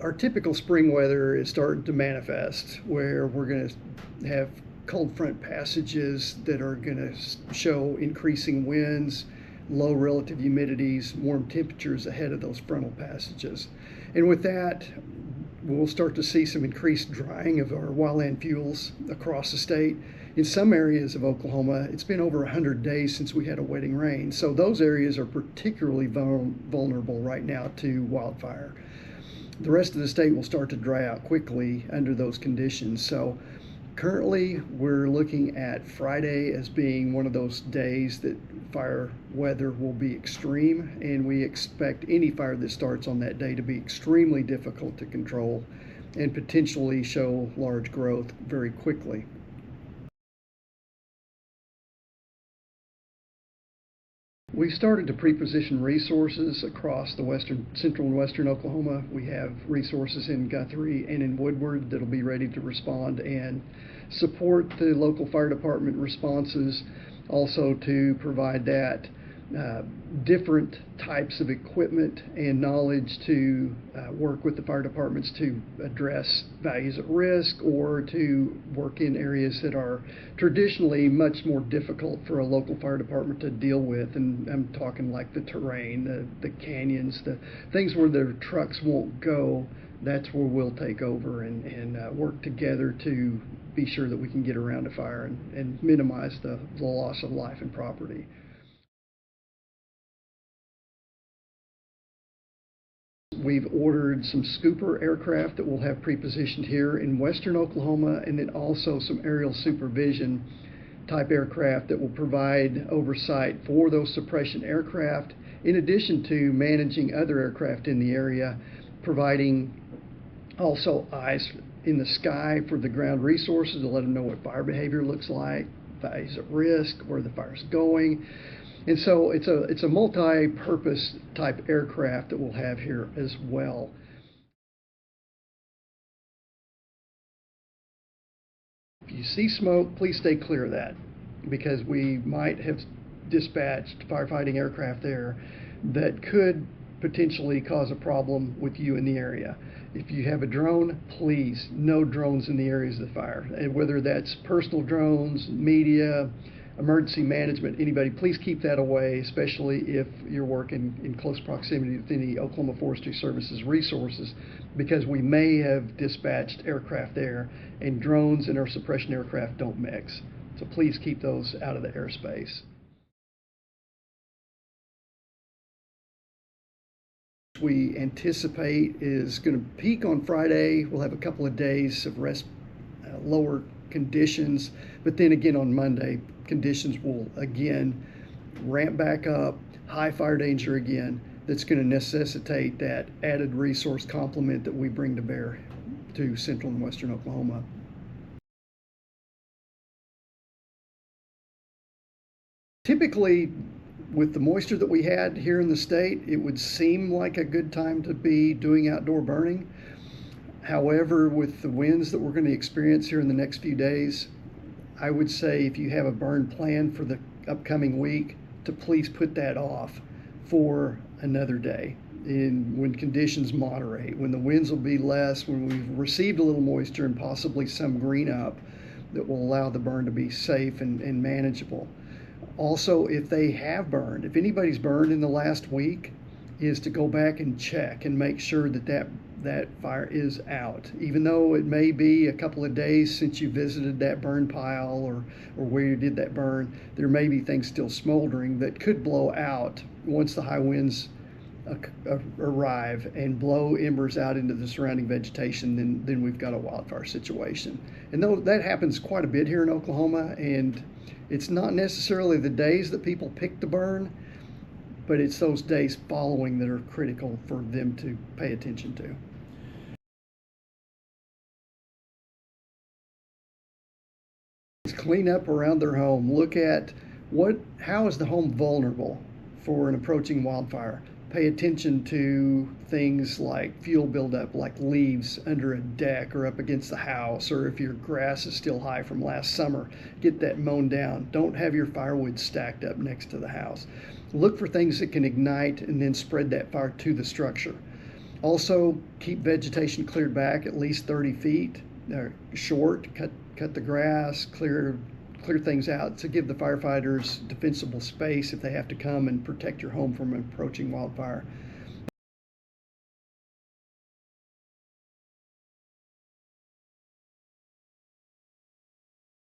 our typical spring weather is starting to manifest, where we're going to have cold front passages that are going to show increasing winds, low relative humidities, warm temperatures ahead of those frontal passages. And with that, we'll start to see some increased drying of our wildland fuels across the state. In some areas of Oklahoma, it's been over 100 days since we had a wetting rain. So those areas are particularly vulnerable right now to wildfire. The rest of the state will start to dry out quickly under those conditions. So currently, we're looking at Friday as being one of those days that fire weather will be extreme, and we expect any fire that starts on that day to be extremely difficult to control and potentially show large growth very quickly. We started to pre-position resources across the central and western Oklahoma. We have resources in Guthrie and in Woodward that'll be ready to respond and support the local fire department responses, also to provide that different types of equipment and knowledge to work with the fire departments to address values at risk, or to work in areas that are traditionally much more difficult for a local fire department to deal with. And I'm talking like the terrain, the canyons, the things where their trucks won't go. That's where we'll take over and work together to be sure that we can get around a fire and minimize the loss of life and property. We've ordered some scooper aircraft that we'll have pre-positioned here in western Oklahoma, and then also some aerial supervision type aircraft that will provide oversight for those suppression aircraft, in addition to managing other aircraft in the area, providing also eyes in the sky for the ground resources to let them know what fire behavior looks like, values at risk, where the fire's going. And so it's a multi-purpose type aircraft that we'll have here as well. If you see smoke, please stay clear of that, because we might have dispatched firefighting aircraft there that could potentially cause a problem with you in the area. If you have a drone, please, no drones in the areas of the fire. And whether that's personal drones, media, emergency management, anybody, please keep that away, especially if you're working in close proximity with any Oklahoma Forestry Services resources, because we may have dispatched aircraft there, and drones and our suppression aircraft don't mix. So please keep those out of the airspace. We anticipate is going to peak on Friday. We'll have a couple of days of lower conditions, but then again on Monday, conditions will again ramp back up, high fire danger again. That's going to necessitate that added resource complement that we bring to bear to central and western Oklahoma. Typically, with the moisture that we had here in the state, it would seem like a good time to be doing outdoor burning. However, with the winds that we're going to experience here in the next few days, I would say if you have a burn plan for the upcoming week, to please put that off for another day. When conditions moderate, when the winds will be less, when we've received a little moisture and possibly some green up that will allow the burn to be safe and manageable. Also, if they have burned, if anybody's burned in the last week, is to go back and check and make sure that fire is out. Even though it may be a couple of days since you visited that burn pile or where you did that burn, there may be things still smoldering that could blow out once the high winds arrive and blow embers out into the surrounding vegetation. Then we've got a wildfire situation. And though that happens quite a bit here in Oklahoma, and it's not necessarily the days that people pick to burn, but it's those days following that are critical for them to pay attention to. Clean up around their home. Look at how is the home vulnerable for an approaching wildfire. Pay attention to things like fuel buildup, like leaves under a deck or up against the house, or if your grass is still high from last summer, get that mown down. Don't have your firewood stacked up next to the house. Look for things that can ignite and then spread that fire to the structure. Also, keep vegetation cleared back at least 30 feet, short, cut the grass, clear things out to give the firefighters defensible space if they have to come and protect your home from approaching wildfire.